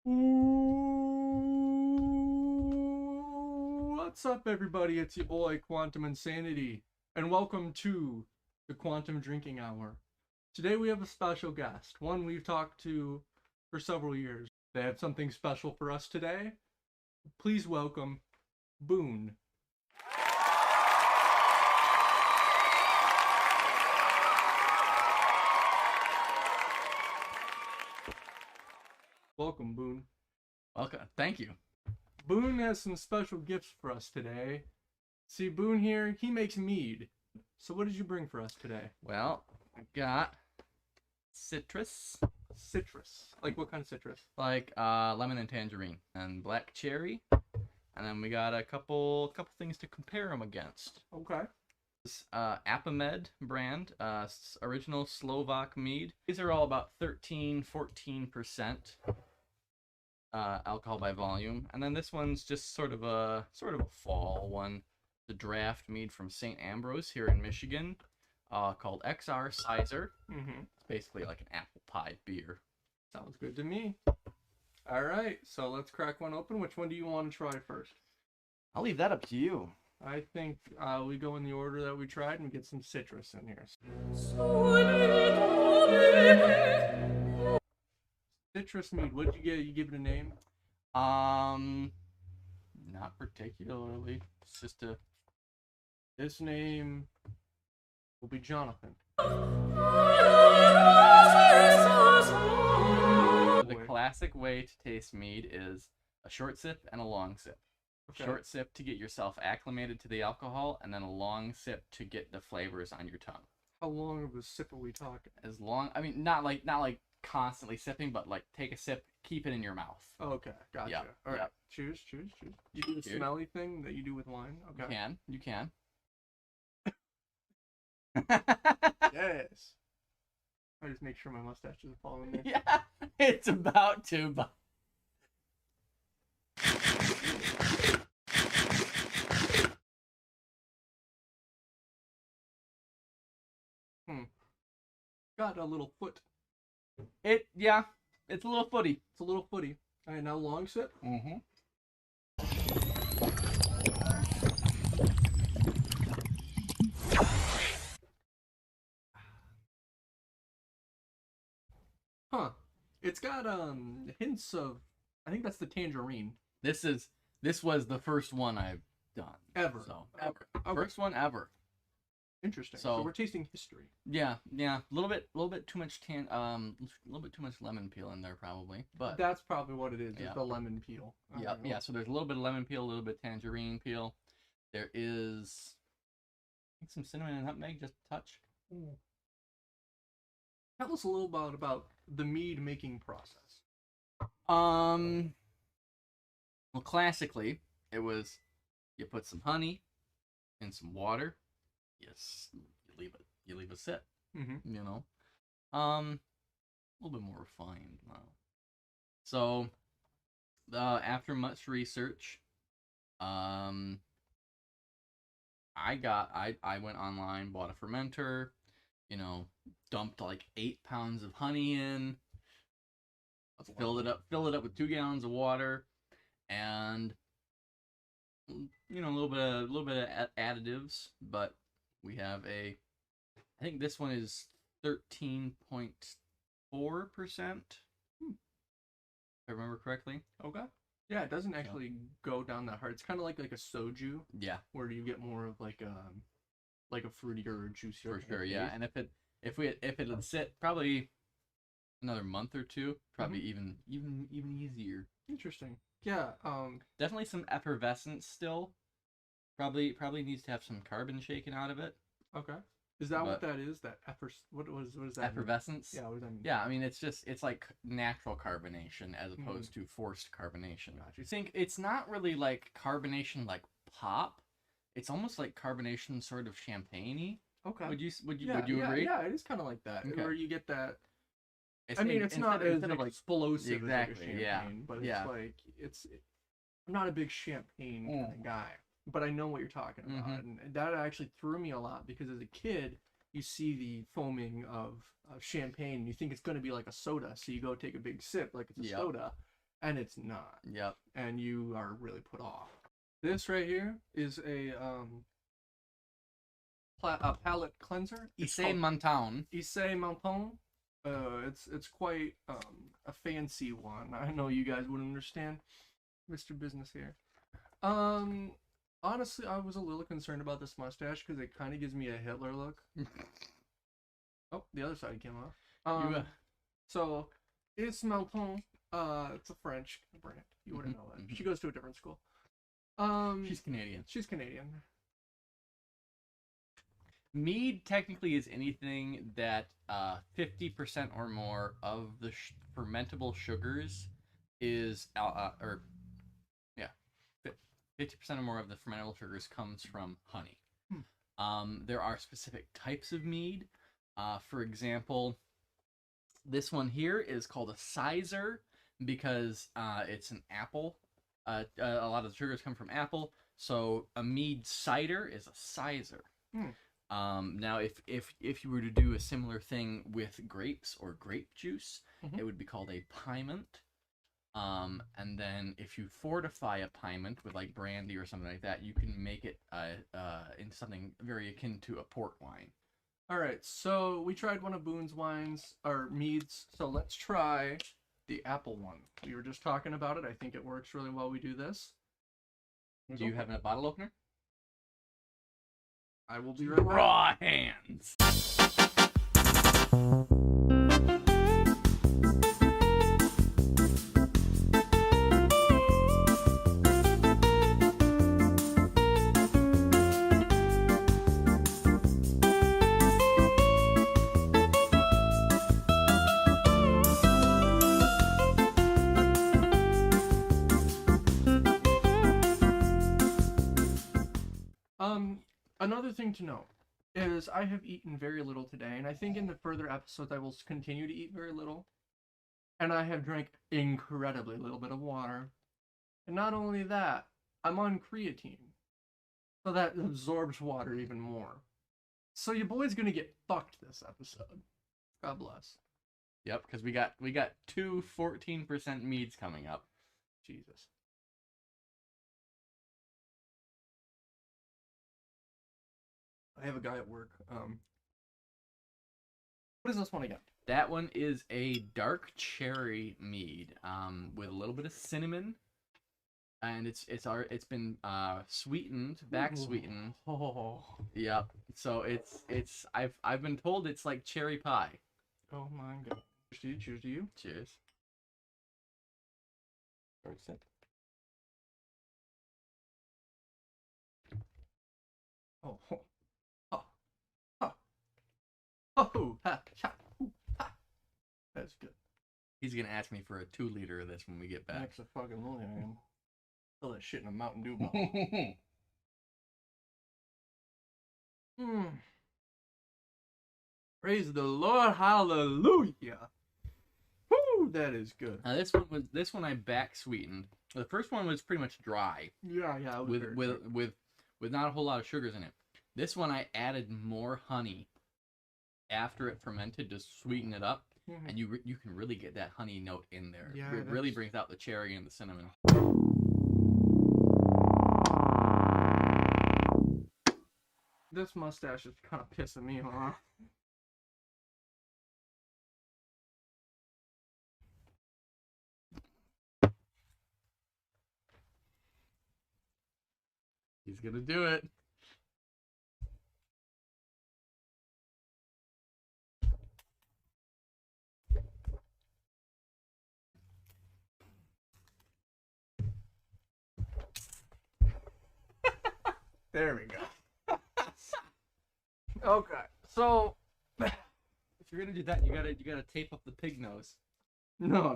What's up, everybody? It's your boy Quantum Insanity, and welcome to the Quantum Drinking Hour. Today we have a special guest, one we've talked to for several years. They have something special for us today. Please welcome Boone. Welcome, Boone. Welcome. Thank you. Boone has some special gifts for us today. See, Boone here, he makes mead. So what did you bring for us today? Well, I got citrus, Citrus. Like what kind of citrus? like lemon and tangerine, and black cherry, and then we got a couple things to compare them against. Okay. This Mead brand, original Slovak mead. These are all about 13-14% alcohol by volume, and then this one's just sort of a fall one. The draft mead from St. Ambrose here in Michigan, called XR Sizer. It's basically like an apple pie beer. Sounds good to me. All right, so let's crack one open. Which one do you want to try first? I'll leave that up to you. I think we go in the order that we tried and get some citrus in here. Citrus mead. What did you get? You give it a name? Not particularly. It's just a. This name will be Jonathan. The classic way to taste mead is a short sip and a long sip. Okay. Short sip to get yourself acclimated to the alcohol, and then a long sip to get the flavors on your tongue. How long of a sip are we talking? As long, I mean, not like constantly sipping, but like take a sip, keep it in your mouth. Okay, gotcha. Yep, All right, yep. Cheers. You do the Cheers. smelly thing that you do with wine? Okay. You can. Yes. I just make sure my mustache doesn't fall in there. Yeah, it's about to, but. Got a little foot. It's a little footy. It's a little footy. All right, now long sip. Mm-hmm. Huh. It's got hints of, I think that's the tangerine. This was the first one I've done. Ever. So Okay. ever. Okay. First one ever. Interesting. So So- we're tasting history. Yeah. A little bit too much a little bit too much lemon peel in there probably. But That's probably what it is. Yeah. Is the lemon peel. yeah. So there's a little bit of lemon peel, a little bit of tangerine peel. There is, I think, some cinnamon and nutmeg, just a touch. Ooh. Tell us a little about the mead making process. Well, classically, it was you put some honey in some water. Yes, you leave it sit. Mm-hmm. You know, a little bit more refined now. So, after much research, I went online, bought a fermenter. You know, dumped like 8 pounds of honey in. Filled it up with 2 gallons of water, and you know, a little bit of additives. But we have I think this one is 13.4%. If I remember correctly. Okay. Yeah, it doesn't actually go down that hard. It's kind of like a soju, Yeah, where you get more of like a fruitier or juicier. for sure. Yeah, and if it would sit probably another month or two, probably even easier. Interesting. Yeah. Definitely some effervescence still. Probably needs to have some carbon shaken out of it. Okay. Is that what that is? That what is that? Effervescence. Yeah. What does that mean? Yeah, I mean it's like natural carbonation as opposed to forced carbonation. Gotcha. You think it's not really like carbonation like pop. It's almost like carbonation sort of champagne-y. Okay. Would you Yeah, agree? Yeah, it is kind of like that. Okay. Where you get that. It's, I mean, it's not as instead of like explosive exactly, as like a yeah, champagne, but yeah. it's like I'm not a big champagne kind of guy, but I know what you're talking about, and that actually threw me a lot because as a kid, you see the foaming of champagne, and you think it's going to be like a soda, so you go take a big sip like it's a soda, and it's not. Yep. And you are really put off. This right here is a palate cleanser. Issei Montagne. Issei Montagne. It's quite a fancy one. I know you guys wouldn't understand, Mr. Business here. Honestly, I was a little concerned about this mustache because it kind of gives me a Hitler look. Oh, the other side came off. So it's Montagne. It's a French brand. You wouldn't know that. She goes to a different school. She's Canadian. She's Canadian. Mead technically is anything that 50% or more of the fermentable sugars is 50% or more of the fermentable sugars comes from honey. There are specific types of mead. For example, this one here is called a sizer because it's an apple. A lot of the sugars come from apple, so a mead cider is a sizer. Now, if you were to do a similar thing with grapes or grape juice, it would be called a piment. And then if you fortify a piment with like brandy or something like that, you can make it into something very akin to a port wine. All right, so we tried one of Boone's wines or meads, so let's try the apple one. We were just talking about it. I think it works really well. We do this. Do you have a bottle opener? I will be right back. Raw hands. Another thing to note is I have eaten very little today, and I think in the further episodes I will continue to eat very little. And I have drank incredibly little bit of water. And not only that, I'm on creatine. So that absorbs water even more. So your boy's gonna get fucked this episode. God bless. Yep, because we got two 14% meads coming up. Jesus. I have a guy at work. What is this one again? That one is a dark cherry mead, with a little bit of cinnamon, and it's been sweetened, back sweetened. Oh. Yep. So I've been told it's like cherry pie. Oh my god. Cheers to you. Cheers. Very sick. Oh. Oh, ha, ha, ooh, ha. That's good. He's gonna ask me for a 2-liter of this when we get back. Next a fucking million, I am. Fill that shit in a Mountain Dew bottle. Praise the Lord, hallelujah. Woo, that is good. Now this one I back sweetened. The first one was pretty much dry. Yeah, it was with not a whole lot of sugars in it. This one I added more honey after it fermented to sweeten it up, and you can really get that honey note in there. Yeah, it really brings out the cherry and the cinnamon. This mustache is kind of pissing me off. He's gonna do it. There we go. Okay, so if you're gonna do that, you gotta tape up the pig nose. No.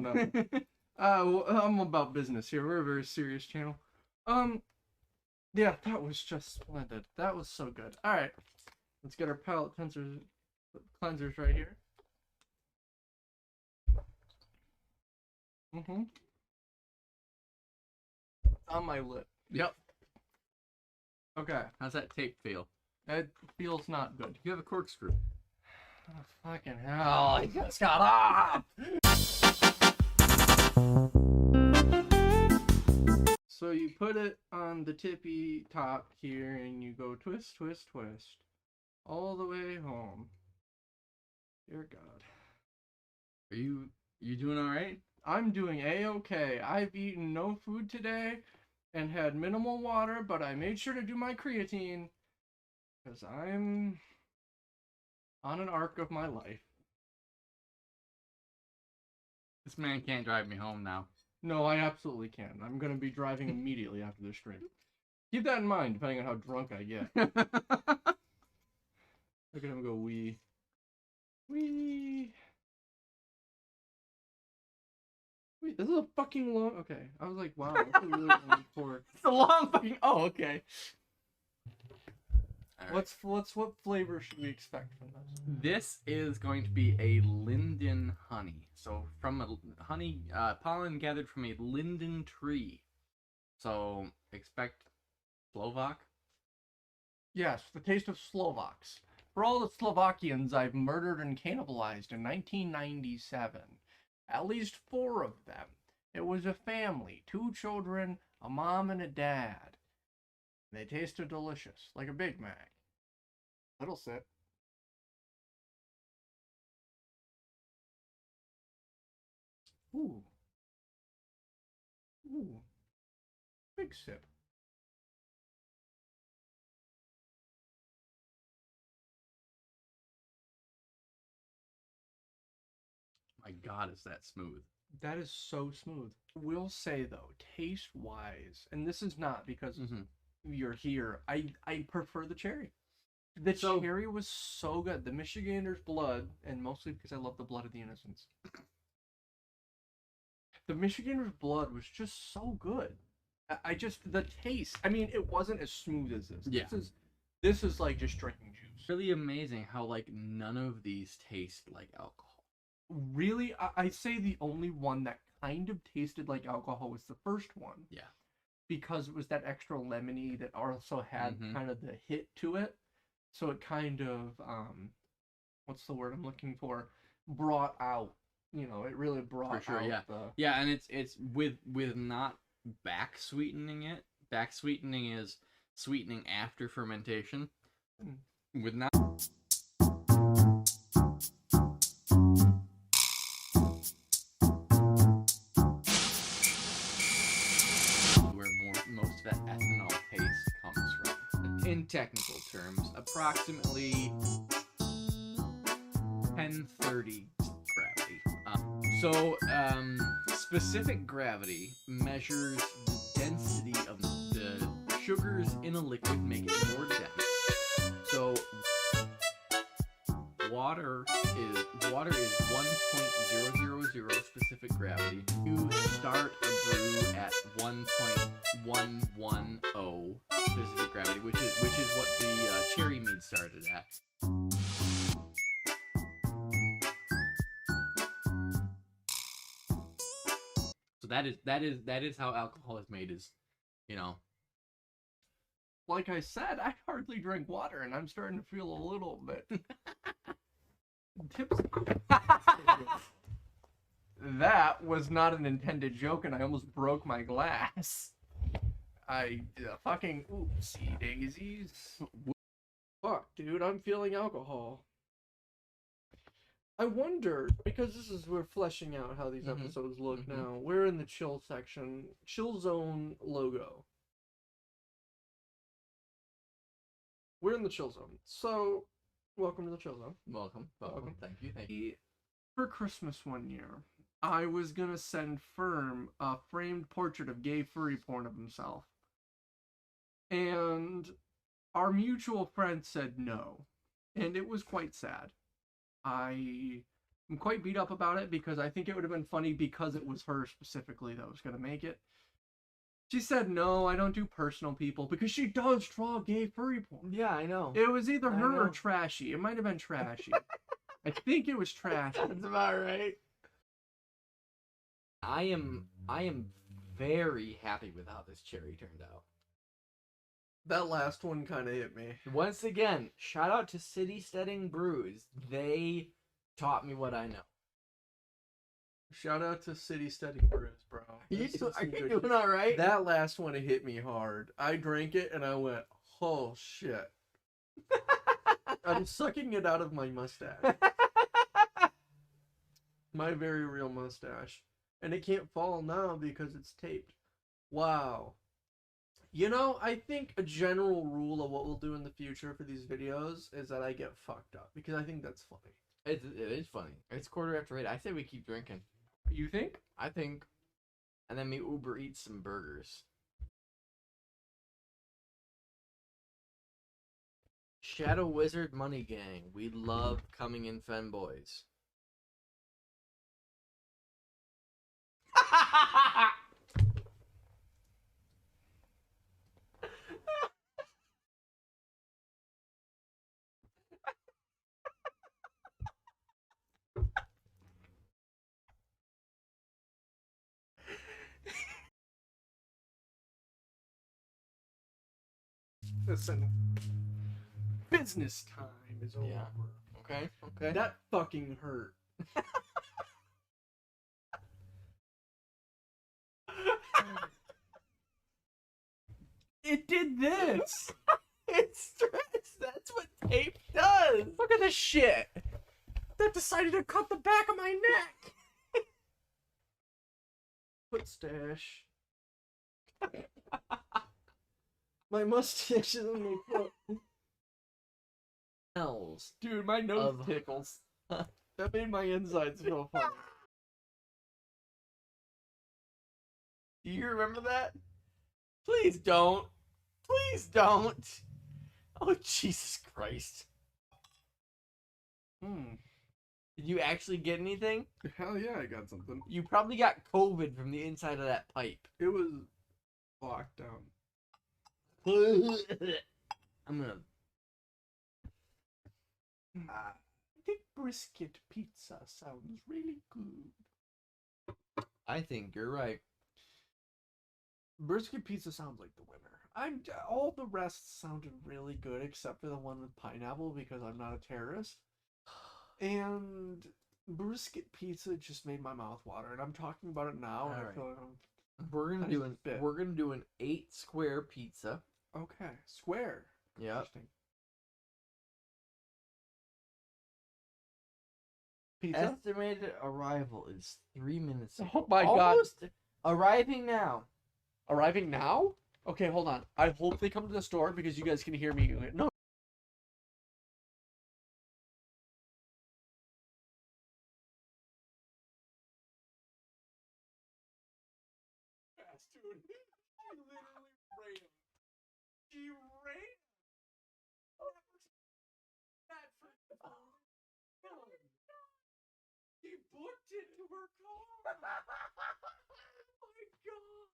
I'm about business here. We're a very serious channel. Yeah, that was just splendid. That was so good. All right, let's get our palate cleansers right here. On my lip. Yep. Okay. How's that tape feel? It feels not good. You have a corkscrew. Oh, fucking hell. I just got off! on the tippy top here, and you go twist, twist, twist, all the way home. Dear God. Are you doing all right? I'm doing A-okay. I've eaten no food today and had minimal water, but I made sure to do my creatine because I'm on an arc of my life. This man can't drive me home now. No, I absolutely can. I'm going to be driving immediately after this stream. Keep that in mind, depending on how drunk I get. Look at him go wee. Wee. Wait, this is a fucking long... Okay, I was like, wow, that's a really long fork. It's a long fucking... Oh, okay. Right. What flavor should we expect from this? This is going to be a linden honey. So from a honey pollen gathered from a linden tree. So expect Slovak. Yes, the taste of Slovaks. For all the Slovakians I've murdered and cannibalized in 1997, at least 4 of them. It was a family, 2 children, a mom and a dad. They tasted delicious, like a Big Mac. Little sip. Ooh. Ooh. Big sip. My God, is that smooth? That is so smooth. Will say though, taste wise, and this is not because you're here. I prefer the cherry. The cherry was so good. The Michigander's blood, and mostly because I love the blood of the innocents. The Michigander's blood was just so good. I just the taste. I mean, it wasn't as smooth as this. Yeah. This is like just drinking juice. Really amazing how like none of these taste like alcohol. Really, I'd say the only one that kind of tasted like alcohol was the first one. Yeah. Because it was that extra lemony that also had kind of the hit to it. So it kind of, what's the word I'm looking for? Brought out, it really brought For sure, out yeah. Yeah, and it's with not back sweetening it. Back sweetening is sweetening after fermentation. With not... most of that ethanol taste comes from. In technical terms, approximately 1030 gravity. Specific gravity measures the density of the sugars in a liquid, make it more dense. So water is 1.000 specific gravity. You start a brew at 1.110 specific gravity, which is what the cherry mead started at. So that is how alcohol is made. Is like I said, I hardly drink water, and I'm starting to feel a little bit tipsy. That was not an intended joke, and I almost broke my glass. Fucking oopsie daisies. Fuck, dude, I'm feeling alcohol. I wonder, because we're fleshing out how these episodes look now. We're in the chill section. Chill zone logo. We're in the chill zone. So, welcome to the chill zone. Welcome. Thank you. For Christmas one year, I was gonna send Firm a framed portrait of gay furry porn of himself. And our mutual friend said no. And it was quite sad. I am quite beat up about it because I think it would have been funny because it was her specifically that was going to make it. She said, no, I don't do personal people, because she does draw gay furry porn. Yeah, I know. It was either her or Trashy. It might have been Trashy. I think it was Trashy. That's about right. I am very happy with how this cherry turned out. That last one kind of hit me. Once again, shout out to City Steading Brews. They taught me what I know. Shout out to City Steady Brews, bro. Are you This is some good doing shit. all right? That last one hit me hard. I drank it and I went, oh shit. I'm sucking it out of my mustache. My very real mustache. And it can't fall now because it's taped. Wow. You know, I think a general rule of what we'll do in the future for these videos is that I get fucked up because I think that's funny. It is funny. It's 8:15. I say we keep drinking. You think? I think, and then we Uber eat some burgers. Shadow Wizard Money Gang. We love coming in fanboys. Listen. Business time is over. Yeah. Okay. Okay. That fucking hurt. It did this. It's stress. That's what tape does. Look at this shit. That decided to cut the back of my neck. Foot stash. My mustache is on my foot. Smells. Dude, my nose Of- tickles. That made my insides feel funny. Do you remember that? Please don't. Please don't. Oh, Jesus Christ. Did you actually get anything? Hell yeah, I got something. You probably got COVID from the inside of that pipe. It was locked down. I'm gonna. I think brisket pizza sounds really good. I think you're right. Brisket pizza sounds like the winner. All the rest sounded really good except for the one with pineapple because I'm not a terrorist. And brisket pizza just made my mouth water, and I'm talking about it now. And I Alright. feel like I'm We're gonna I do spit. We're gonna do an 8 square pizza. okay. Square. Yep. Interesting. Pizza. Estimated arrival is 3 minutes. Oh my God. Almost arriving now. Arriving now? Okay, hold on. I hope they come to the store because you guys can hear me. No. Dude, she literally ran. She ran. That first of all. She booked it to her car. Oh my God.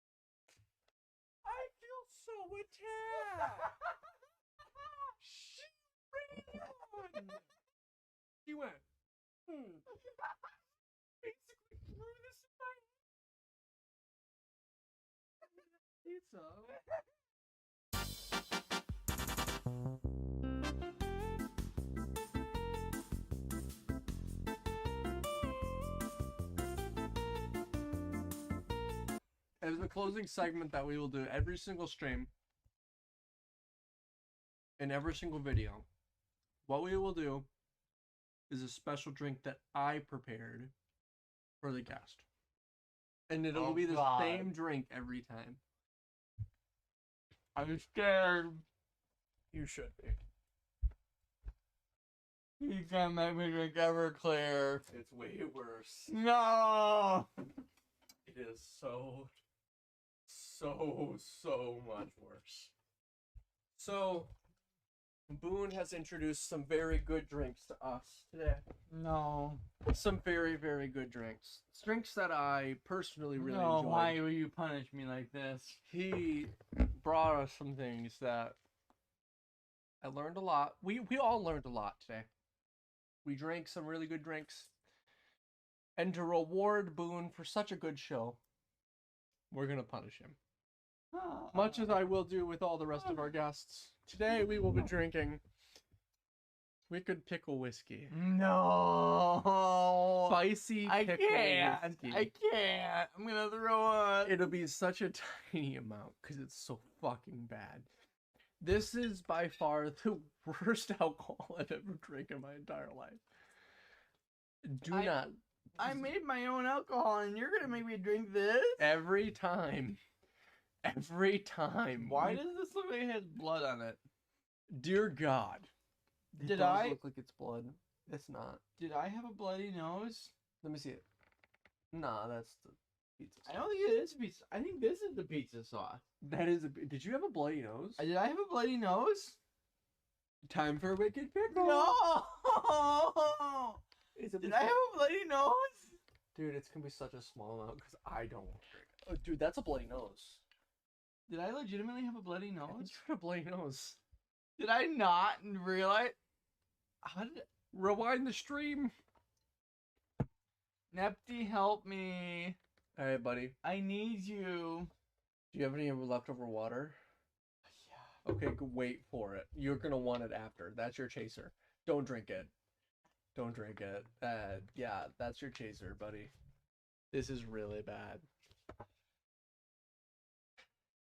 I feel so attacked. She ran. She went. Basically threw this in my pizza. As the closing segment that we will do every single stream, in every single video, what we will do is a special drink that I prepared for the guest. And it'll Oh, be the God. same drink every time. I'm scared. You should be. You can't make me drink Everclear. It's way worse. No. It is so much worse. So, Boone has introduced some very good drinks to us today. No. Some very, very good drinks. Drinks that I personally really No. enjoy. Why will you punish me like this? He brought us some things that I learned a lot. We all learned a lot today. We drank some really good drinks. And to reward Boone for such a good show, we're going to punish him. Much as I will do with all the rest of our guests. Today we will be drinking Wicked pickle whiskey. No. Spicy I pickle can't. whiskey. I can't. I'm gonna throw up. It'll be such a tiny amount because it's so fucking bad. This is by far the worst alcohol I've ever drank in my entire life. I made my own alcohol, and you're gonna make me drink this? Every time. Every time. Why does this look like it has blood on it? Dear God. It Did does I- look like it's blood. It's not. Did I have a bloody nose? Let me see it. Nah, that's the pizza sauce. I don't think it is pizza. I think this is the pizza sauce. That is a. Did you have a bloody nose? Did I have a bloody nose? Time for a wicked pickle. No. It's a Did I have a bloody nose? Dude, it's gonna be such a small amount because I don't want to drink it. Oh, dude, that's a bloody nose. Did I legitimately have a bloody I think nose? you had a bloody nose. Did I not realize? How did Rewind the stream. Nepty help me? All right, buddy. I need you. Do you have any leftover water? Yeah. Okay, wait for it. You're gonna want it after. That's your chaser. Don't drink it. Don't drink it. Yeah, that's your chaser, buddy. This is really bad.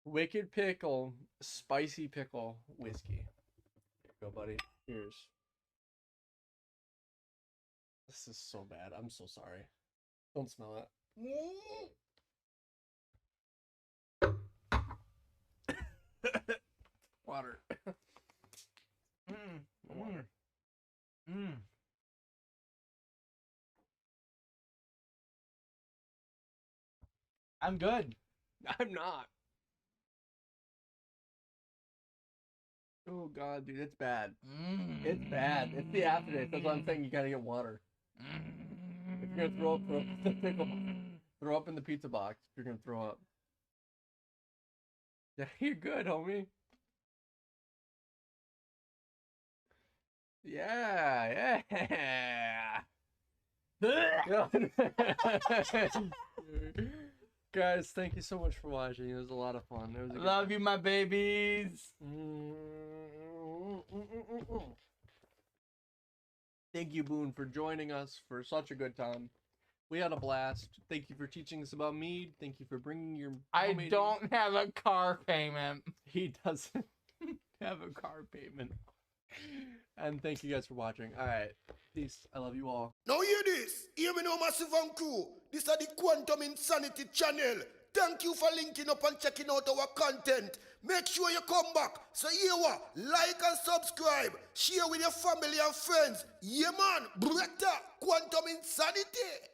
Wicked pickle, spicy pickle whiskey. Here you go, buddy. Cheers. This is so bad. I'm so sorry. Don't smell it. Water. Water. I'm good. I'm not. Oh god, dude, it's bad. It's bad. It's the aftertaste. That's why I'm saying you gotta get water. If you're gonna throw up, throw up in the pickle. Throw up in the pizza box. If you're gonna throw up. Yeah, you're good, homie. Yeah, yeah. Guys, thank you so much for watching. It was a lot of fun. It was a good Love you, my babies. Thank you, Boone, for joining us for such a good time. We had a blast. Thank you for teaching us about mead. Thank you for bringing your. I homemade- don't have a car payment. He doesn't have a car payment. And thank you guys for watching. All right, peace. I love you all. Now hear this. Hear me now, Massive and crew. This is the Quantum Insanity channel. Thank you for linking up and checking out our content. Make sure you come back. So here what? Like and subscribe. Share with your family and friends. Yeah man. Bretta. Quantum Insanity.